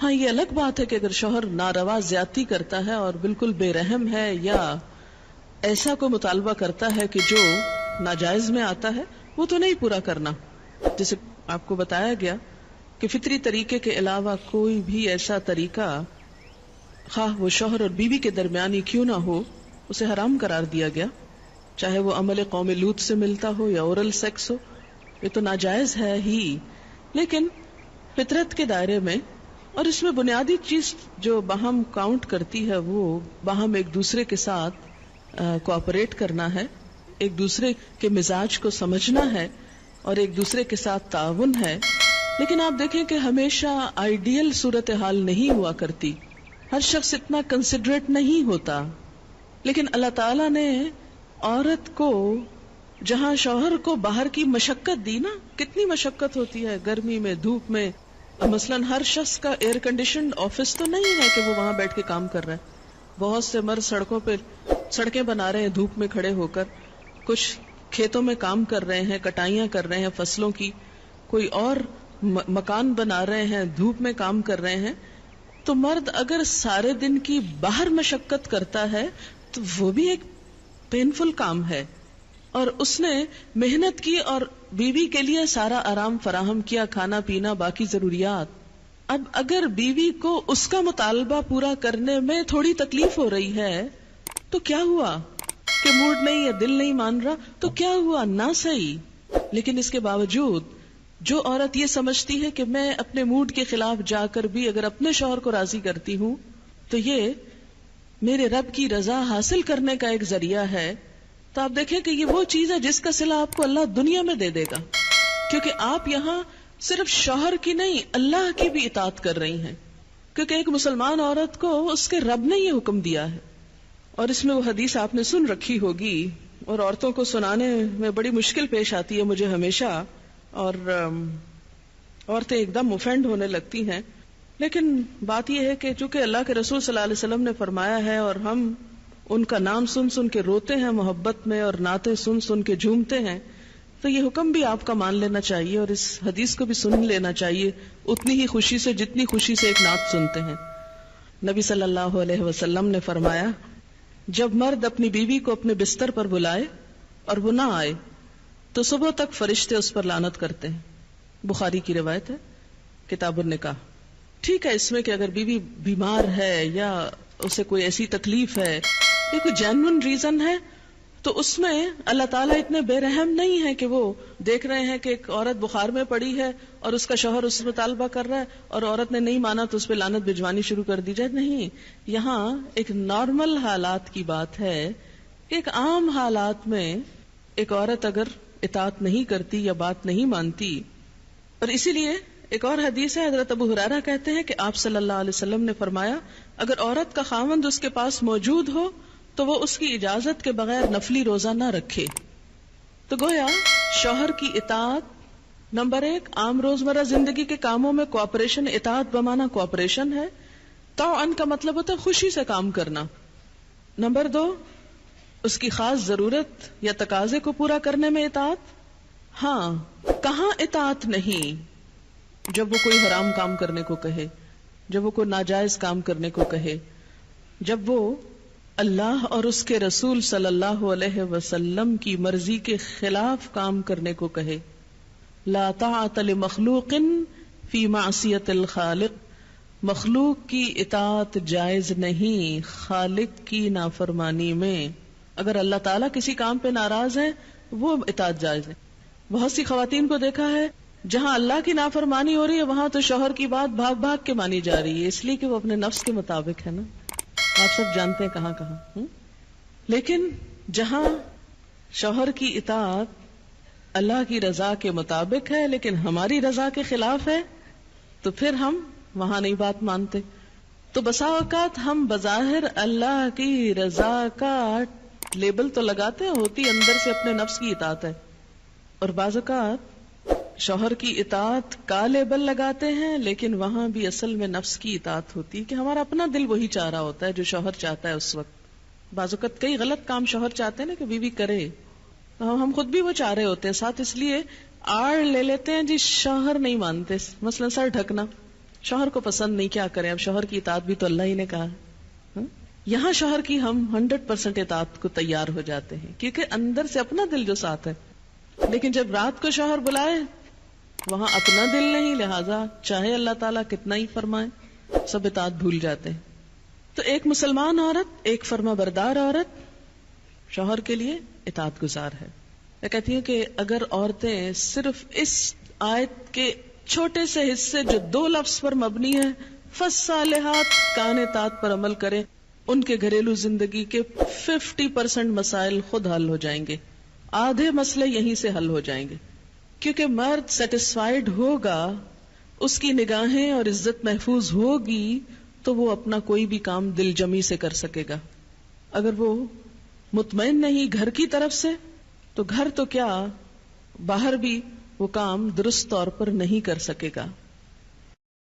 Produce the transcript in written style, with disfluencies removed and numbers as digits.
ہاں یہ الگ بات ہے کہ اگر شوہر ناروا زیادتی کرتا ہے اور بالکل بے رحم ہے یا ایسا کوئی مطالبہ کرتا ہے کہ جو ناجائز میں آتا ہے، وہ تو نہیں پورا کرنا. جیسے آپ کو بتایا گیا کہ فطری طریقے کے علاوہ کوئی بھی ایسا طریقہ خواہ وہ شوہر اور بیوی کے درمیان ہی کیوں نہ ہو اسے حرام قرار دیا گیا، چاہے وہ عمل قوم لوط سے ملتا ہو یا اورل سیکس ہو، یہ تو ناجائز ہے ہی. لیکن فطرت کے دائرے میں، اور اس میں بنیادی چیز جو باہم کاؤنٹ کرتی ہے وہ باہم ایک دوسرے کے ساتھ کوآپریٹ کرنا ہے، ایک دوسرے کے مزاج کو سمجھنا ہے اور ایک دوسرے کے ساتھ تعاون ہے. لیکن آپ دیکھیں کہ ہمیشہ آئیڈیل صورتحال نہیں ہوا کرتی، ہر شخص اتنا کنسیڈریٹ نہیں ہوتا. لیکن اللہ تعالیٰ نے عورت کو جہاں شوہر کو باہر کی مشقت دی نا، کتنی مشقت ہوتی ہے گرمی میں، دھوپ میں. مثلاً ہر شخص کا ایئر کنڈیشنڈ آفس تو نہیں ہے کہ وہ وہاں بیٹھ کے کام کر رہا ہے. بہت سے مرد سڑکوں پہ سڑکیں بنا رہے ہیں دھوپ میں کھڑے ہو کر، کچھ کھیتوں میں کام کر رہے ہیں، کٹائیاں کر رہے ہیں فصلوں کی، کوئی اور مکان بنا رہے ہیں، دھوپ میں کام کر رہے ہیں. تو مرد اگر سارے دن کی باہر مشقت کرتا ہے تو وہ بھی ایک پینفل کام ہے، اور اس نے محنت کی اور بیوی کے لیے سارا آرام فراہم کیا، کھانا پینا باقی ضروریات. اب اگر بیوی کو اس کا مطالبہ پورا کرنے میں تھوڑی تکلیف ہو رہی ہے تو کیا ہوا کہ موڈ نہیں ہے، دل نہیں مان رہا، تو کیا ہوا؟ نہ صحیح. لیکن اس کے باوجود جو عورت یہ سمجھتی ہے کہ میں اپنے موڈ کے خلاف جا کر بھی اگر اپنے شوہر کو راضی کرتی ہوں تو یہ میرے رب کی رضا حاصل کرنے کا ایک ذریعہ ہے، تو آپ دیکھیں کہ یہ وہ چیز ہے جس کا صلہ آپ کو اللہ دنیا میں دے دے گا، کیونکہ آپ یہاں صرف شوہر کی نہیں اللہ کی بھی اطاعت کر رہی ہیں. کیونکہ ایک مسلمان عورت کو اس کے رب نے یہ حکم دیا ہے. اور اس میں وہ حدیث آپ نے سن رکھی ہوگی اور عورتوں کو سنانے میں بڑی مشکل پیش آتی ہے مجھے ہمیشہ، اور عورتیں ایک دم اوفینڈ ہونے لگتی ہیں. لیکن بات یہ ہے کہ چونکہ اللہ کے رسول صلی اللہ علیہ وسلم نے فرمایا ہے اور ہم ان کا نام سن سن کے روتے ہیں محبت میں اور نعتیں سن سن کے جھومتے ہیں، تو یہ حکم بھی آپ کا مان لینا چاہیے اور اس حدیث کو بھی سن لینا چاہیے اتنی ہی خوشی سے جتنی خوشی سے ایک نعت سنتے ہیں. نبی صلی اللہ علیہ وسلم نے فرمایا جب مرد اپنی بیوی کو اپنے بستر پر بلائے اور وہ نہ آئے تو صبح تک فرشتے اس پر لعنت کرتے ہیں. بخاری کی روایت ہے کتاب النکاح. ٹھیک ہے اس میں کہ اگر بیوی بیمار ہے یا اسے کوئی ایسی تکلیف ہے یا کوئی جینوئن ریزن ہے تو اس میں اللہ تعالیٰ اتنے بے رحم نہیں ہے کہ وہ دیکھ رہے ہیں کہ ایک عورت بخار میں پڑی ہے اور اس کا شوہر اس سے مطالبہ کر رہا ہے اور عورت نے نہیں مانا تو اس پہ لعنت بھجوانی شروع کر دی جائے. نہیں، یہاں ایک نارمل حالات کی بات ہے. ایک عام حالات میں ایک عورت اگر اطاعت نہیں کرتی یا بات نہیں مانتی، اور اسی لیے ایک اور حدیث ہے حضرت ابو ہریرہ کہتے ہیں کہ آپ صلی اللہ علیہ وسلم نے فرمایا اگر عورت کا خاوند اس کے پاس موجود ہو تو وہ اس کی اجازت کے بغیر نفلی روزہ نہ رکھے. تو گویا شوہر کی اطاعت نمبر 1 عام روزمرہ زندگی کے کاموں میں کوآپریشن، اطاعت بمانا کوآپریشن ہے. طوعاً کا مطلب ہوتا ہے خوشی سے کام کرنا. نمبر 2 اس کی خاص ضرورت یا تقاضے کو پورا کرنے میں اطاعت. ہاں کہاں اطاعت نہیں؟ جب وہ کوئی حرام کام کرنے کو کہے، جب وہ کوئی ناجائز کام کرنے کو کہے، جب وہ اللہ اور اس کے رسول صلی اللہ علیہ وسلم کی مرضی کے خلاف کام کرنے کو کہے. لا طاعت لمخلوق فی معصیت الخالق. مخلوق کی اطاعت جائز نہیں خالق کی نافرمانی میں. اگر اللہ تعالیٰ کسی کام پہ ناراض ہے وہ اطاعت جائز ہے. بہت سی خواتین کو دیکھا ہے جہاں اللہ کی نافرمانی ہو رہی ہے وہاں تو شوہر کی بات بھاگ بھاگ کے مانی جا رہی ہے، اس لیے کہ وہ اپنے نفس کے مطابق ہے نا. آپ سب جانتے ہیں کہاں کہاں. لیکن جہاں شوہر کی اطاعت اللہ کی رضا کے مطابق ہے لیکن ہماری رضا کے خلاف ہے تو پھر ہم وہاں نہیں بات مانتے. تو بسا اوقات ہم بظاہر اللہ کی رضا کا لیبل تو لگاتے ہیں، ہوتی اندر سے اپنے نفس کی اطاعت ہے، اور بعض اوقات شوہر کی اطاعت کا لیبل لگاتے ہیں لیکن وہاں بھی اصل میں نفس کی اطاعت ہوتی ہے کہ ہمارا اپنا دل وہی چاہ رہا ہوتا ہے جو شوہر چاہتا ہے اس وقت. بعض اوقات کئی غلط کام شوہر چاہتے ہیں نا کہ بیوی کرے، ہم خود بھی وہ چاہ رہے ہوتے ہیں، ساتھ اس لیے آڑ لے لیتے ہیں جی شوہر نہیں مانتے. مثلا سر ڈھکنا، شوہر کو پسند نہیں، کیا کریں؟ اب شوہر کی اطاعت بھی تو اللہ ہی نے کہا ہے. یہاں شوہر کی ہم 100% اطاعت کو تیار ہو جاتے ہیں کیونکہ اندر سے اپنا دل جو ساتھ ہے. لیکن جب رات کو شوہر بلائے وہاں اپنا دل نہیں، لہذا چاہے اللہ تعالیٰ کتنا ہی فرمائے سب اطاعت بھول جاتے ہیں. تو ایک مسلمان عورت، ایک فرما بردار عورت شوہر کے لیے اطاعت گزار ہے. میں کہتی ہوں کہ اگر عورتیں صرف اس آیت کے چھوٹے سے حصے جو 2 لفظ پر مبنی ہے فالصالحات قانتات پر عمل کریں، ان کے گھریلو زندگی کے 50% مسائل خود حل ہو جائیں گے. آدھے مسئلے یہیں سے حل ہو جائیں گے کیونکہ مرد سیٹسفائیڈ ہوگا، اس کی نگاہیں اور عزت محفوظ ہوگی تو وہ اپنا کوئی بھی کام دل جمی سے کر سکے گا. اگر وہ مطمئن نہیں گھر کی طرف سے تو گھر تو کیا باہر بھی وہ کام درست طور پر نہیں کر سکے گا.